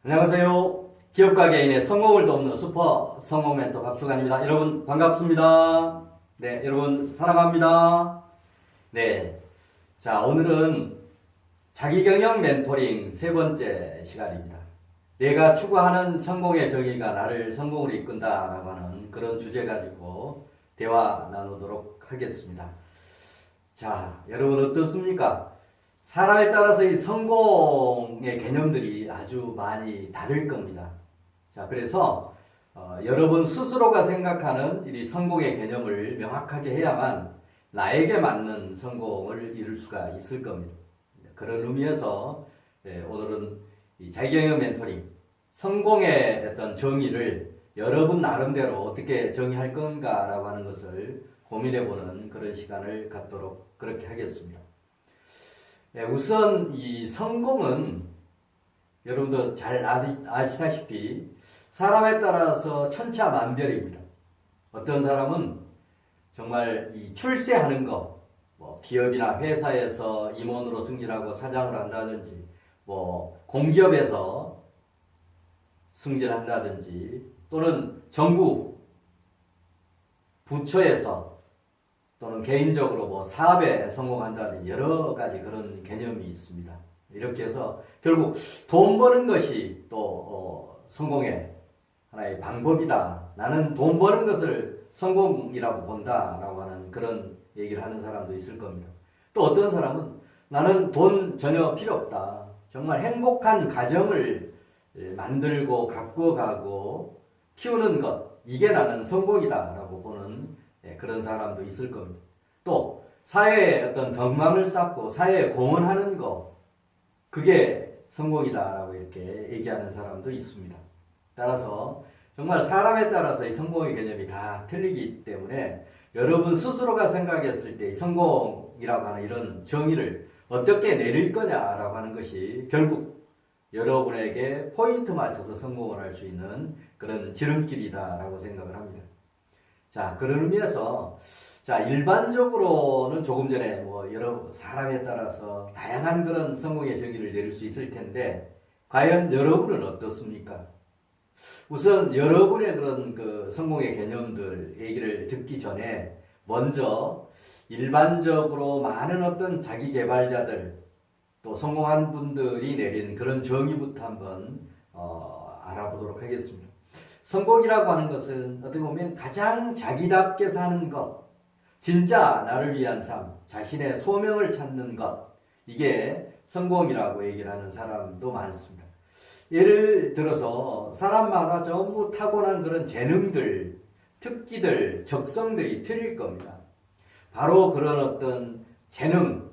안녕하세요. 기업가 개인의 성공을 돕는 슈퍼 성공 멘토 박주관입니다. 여러분 반갑습니다. 네, 여러분 사랑합니다. 네, 자 오늘은 자기경영 멘토링 세 번째 시간입니다. 내가 추구하는 성공의 정의가 나를 성공으로 이끈다라고 하는 그런 주제 가지고 대화 나누도록 하겠습니다. 자, 여러분 어떻습니까? 사람에 따라서 이 성공의 개념들이 아주 많이 다를 겁니다. 자, 그래서 여러분 스스로가 생각하는 이 성공의 개념을 명확하게 해야만 나에게 맞는 성공을 이룰 수가 있을 겁니다. 그런 의미에서 오늘은 이 자기경영 멘토링, 성공의 어떤 정의를 여러분 나름대로 어떻게 정의할 건가라고 하는 것을 고민해보는 그런 시간을 갖도록 그렇게 하겠습니다. 우선 이 성공은 여러분도 잘 아시다시피 사람에 따라서 천차만별입니다. 어떤 사람은 정말 이 출세하는 거, 뭐 기업이나 회사에서 임원으로 승진하고 사장을 한다든지, 뭐 공기업에서 승진한다든지, 또는 정부 부처에서 또는 개인적으로 뭐 사업에 성공한다든지 여러 가지 그런 개념이 있습니다. 이렇게 해서 결국 돈 버는 것이 또 성공의 하나의 방법이다. 나는 돈 버는 것을 성공이라고 본다라고 하는 그런 얘기를 하는 사람도 있을 겁니다. 또 어떤 사람은 나는 돈 전혀 필요 없다. 정말 행복한 가정을 만들고 가꾸어가고 키우는 것, 이게 나는 성공이다라고 보는 그런 사람도 있을 겁니다. 또 사회에 어떤 덕망을 쌓고 사회에 공헌하는 것, 그게 성공이다라고 이렇게 얘기하는 사람도 있습니다. 따라서 정말 사람에 따라서 이 성공의 개념이 다 틀리기 때문에 여러분 스스로가 생각했을 때 성공이라고 하는 이런 정의를 어떻게 내릴 거냐라고 하는 것이 결국 여러분에게 포인트 맞춰서 성공을 할 수 있는 그런 지름길이다라고 생각을 합니다. 자, 그런 의미에서 자, 일반적으로는 조금 전에 뭐 여러 사람에 따라서 다양한 그런 성공의 정의를 내릴 수 있을 텐데 과연 여러분은 어떻습니까? 우선 여러분의 그런 그 성공의 개념들 얘기를 듣기 전에 먼저 일반적으로 많은 어떤 자기 개발자들 또 성공한 분들이 내린 그런 정의부터 한번 알아보도록 하겠습니다. 성공이라고 하는 것은 어떻게 보면 가장 자기답게 사는 것, 진짜 나를 위한 삶, 자신의 소명을 찾는 것, 이게 성공이라고 얘기를 하는 사람도 많습니다. 예를 들어서 사람마다 전부 타고난 그런 재능들, 특기들, 적성들이 틀릴 겁니다. 바로 그런 어떤 재능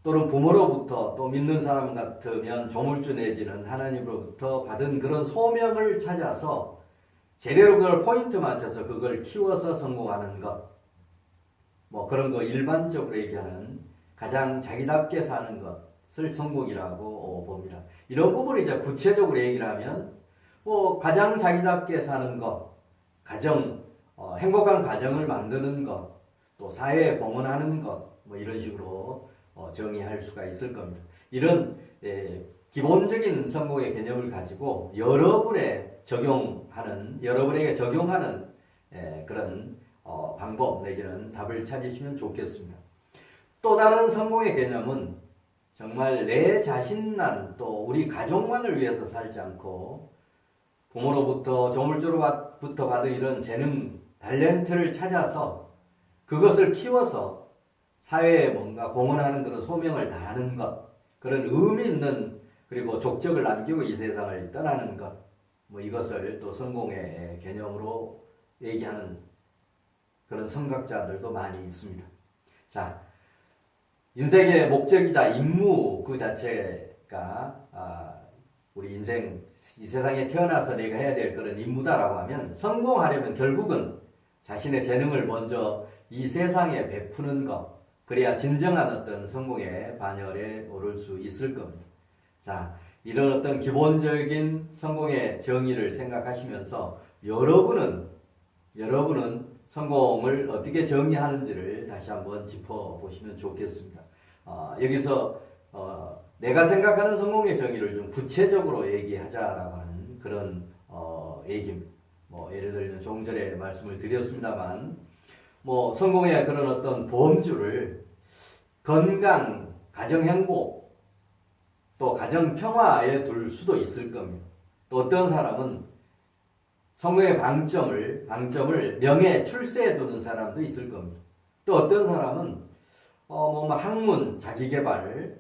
또는 부모로부터 또 믿는 사람 같으면 조물주 내지는 하나님으로부터 받은 그런 소명을 찾아서 제대로 그걸 포인트 맞춰서 그걸 키워서 성공하는 것, 뭐 그런 거 일반적으로 얘기하는 가장 자기답게 사는 것을 성공이라고 봅니다. 이런 부분을 이제 구체적으로 얘기를 하면 뭐 가장 자기답게 사는 것, 행복한 가정을 만드는 것, 또 사회에 공헌하는 것, 뭐 이런 식으로 정의할 수가 있을 겁니다. 이런 기본적인 성공의 개념을 가지고 여러분에게 적용하는 그런 방법 내지는 답을 찾으시면 좋겠습니다. 또 다른 성공의 개념은 정말 내 자신만 또 우리 가족만을 위해서 살지 않고 부모로부터 조물주로부터 받은 이런 재능, 탤런트를 찾아서 그것을 키워서 사회에 뭔가 공헌하는 그런 소명을 다하는 것, 그런 의미 있는 그리고 족적을 남기고 이 세상을 떠나는 것, 뭐 이것을 또 성공의 개념으로 얘기하는 그런 성각자들도 많이 있습니다. 자, 인생의 목적이자 임무 그 자체가 우리 인생 이 세상에 태어나서 내가 해야 될 그런 임무다라고 하면 성공하려면 결국은 자신의 재능을 먼저 이 세상에 베푸는 것, 그래야 진정한 어떤 성공의 반열에 오를 수 있을 겁니다. 자, 이런 어떤 기본적인 성공의 정의를 생각하시면서 여러분은 성공을 어떻게 정의하는지를 다시 한번 짚어보시면 좋겠습니다. 여기서 내가 생각하는 성공의 정의를 좀 구체적으로 얘기하자라고 하는 그런 얘기입니다. 뭐 예를 들면 조금 전에 말씀을 드렸습니다만 뭐 성공의 그런 어떤 범주를 건강, 가정 행복, 또 가정 평화에 둘 수도 있을 겁니다. 또 어떤 사람은 성공의 방점을 명예, 출세에 두는 사람도 있을 겁니다. 또 어떤 사람은 학문, 자기개발,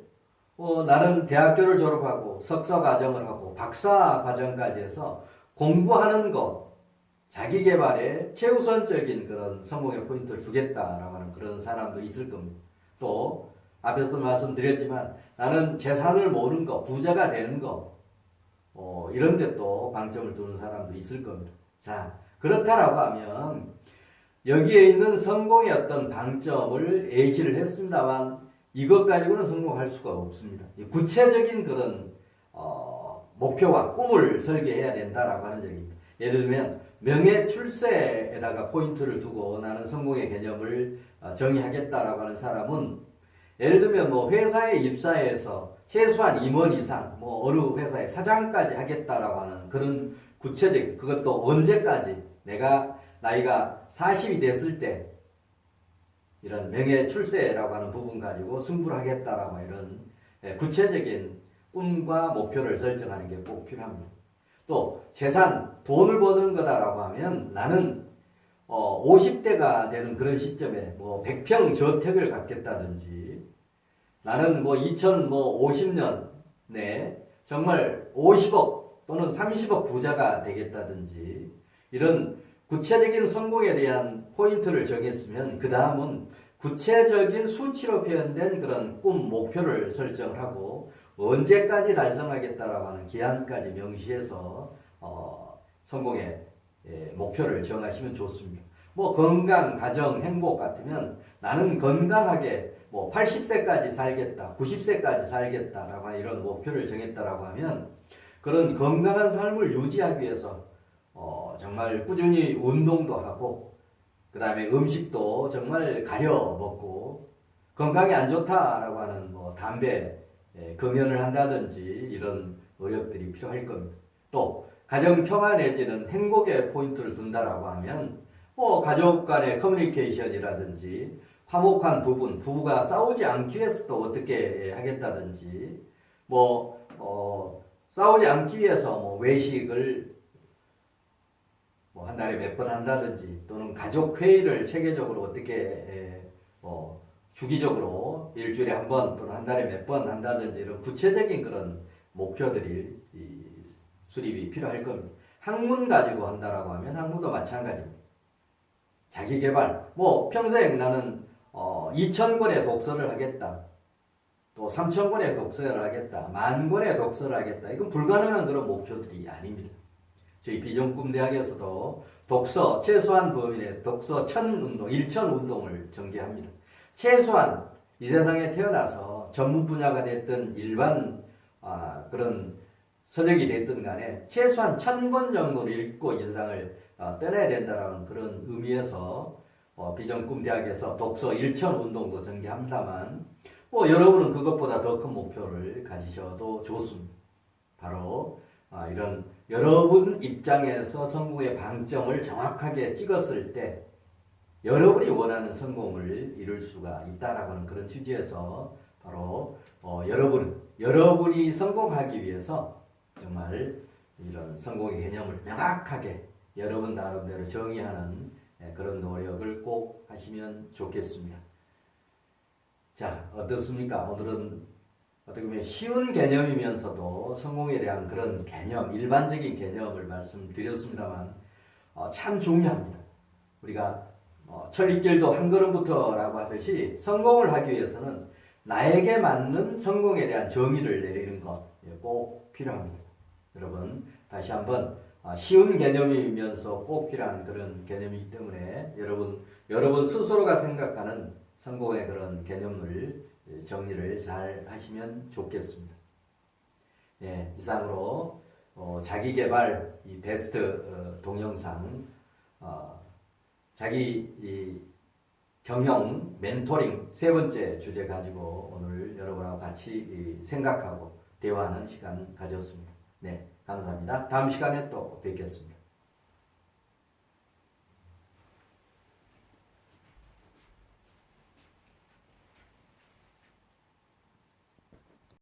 나는 대학교를 졸업하고 석사 과정을 하고 박사 과정까지 해서 공부하는 것, 자기개발에 최우선적인 그런 성공의 포인트를 두겠다라고 하는 그런 사람도 있을 겁니다. 또 앞에서도 말씀드렸지만 나는 재산을 모으는 거, 부자가 되는 거, 이런 데 또 방점을 두는 사람도 있을 겁니다. 자, 그렇다라고 하면 여기에 있는 성공의 어떤 방점을 예시를 했습니다만 이것 가지고는 성공할 수가 없습니다. 구체적인 그런 목표와 꿈을 설계해야 된다라고 하는 얘기입니다. 예를 들면 명예 출세에다가 포인트를 두고 나는 성공의 개념을 정의하겠다라고 하는 사람은 예를 들면 뭐 회사에 입사해서 최소한 임원 이상, 뭐 어느 회사의 사장까지 하겠다라고 하는 그런 구체적, 그것도 언제까지 내가 나이가 40이 됐을 때 이런 명예 출세라고 하는 부분 가지고 승부를 하겠다라고 이런 구체적인 꿈과 목표를 설정하는 게 꼭 필요합니다. 또 재산, 돈을 버는 거다라고 하면 나는 50대가 되는 그런 시점에 뭐 100평 저택을 갖겠다든지 나는 뭐 2050년 내 정말 50억 또는 30억 부자가 되겠다든지 이런 구체적인 성공에 대한 포인트를 정했으면 그 다음은 구체적인 수치로 표현된 그런 꿈, 목표를 설정을 하고 언제까지 달성하겠다라고 하는 기한까지 명시해서 성공의 목표를 정하시면 좋습니다. 뭐 건강, 가정, 행복 같으면 나는 건강하게 뭐 80세까지 살겠다, 90세까지 살겠다라고 하는 이런 목표를 정했다라고 하면 그런 건강한 삶을 유지하기 위해서 정말 꾸준히 운동도 하고 그 다음에 음식도 정말 가려 먹고 건강이 안 좋다라고 하는 뭐 담배 금연을 한다든지 이런 노력들이 필요할 겁니다. 또 가정 평화 내지는 행복에 포인트를 둔다라고 하면 뭐 가족 간의 커뮤니케이션이라든지 화목한 부부가 싸우지 않기 위해서 또 어떻게 하겠다든지 싸우지 않기 위해서 뭐 외식을 뭐 한 달에 몇 번 한다든지 또는 가족 회의를 체계적으로 어떻게 주기적으로 일주일에 한 번 또는 한 달에 몇 번 한다든지 이런 구체적인 그런 목표들이 수립이 필요할 겁니다. 학문 가지고 한다라고 하면 학문도 마찬가지입니다. 자기 개발, 뭐 평생 나는 2,000권의 독서를 하겠다. 또 3,000권의 독서를 하겠다. 10,000권의 독서를 하겠다. 이건 불가능한 그런 목표들이 아닙니다. 저희 비전꿈대학에서도 독서, 최소한 범위 내 독서 1,000운동을 전개합니다. 최소한 이 세상에 태어나서 전문 분야가 됐든 일반 그런 서적이 됐든 간에 최소한 1,000권 정도를 읽고 인상을 떠나야 된다는 그런 의미에서 비전꿈대학에서 독서 1,000운동도 전개합니다만 여러분은 그것보다 더 큰 목표를 가지셔도 좋습니다. 바로 이런 여러분 입장에서 성공의 방점을 정확하게 찍었을 때 여러분이 원하는 성공을 이룰 수가 있다라고 하는 그런 취지에서 바로 여러분이 성공하기 위해서 정말 이런 성공의 개념을 명확하게 여러분 나름대로 정의하는 그런 노력을 꼭 하시면 좋겠습니다. 자, 어떻습니까? 오늘은 어떻게 보면 쉬운 개념이면서도 성공에 대한 그런 개념, 일반적인 개념을 말씀드렸습니다만 참 중요합니다. 우리가 천리길도 한 걸음부터라고 하듯이 성공을 하기 위해서는 나에게 맞는 성공에 대한 정의를 내리는 것 꼭 필요합니다. 여러분 다시 한번 쉬운 개념이면서 꼭 필요한 그런 개념이기 때문에 여러분 스스로가 생각하는 성공의 그런 개념을 정리를 잘 하시면 좋겠습니다. 예, 이상으로 자기개발 이 베스트 동영상 자기 경영, 멘토링 세 번째 주제 가지고 오늘 여러분하고 같이 생각하고 대화하는 시간 가졌습니다. 네, 감사합니다. 다음 시간에 또 뵙겠습니다.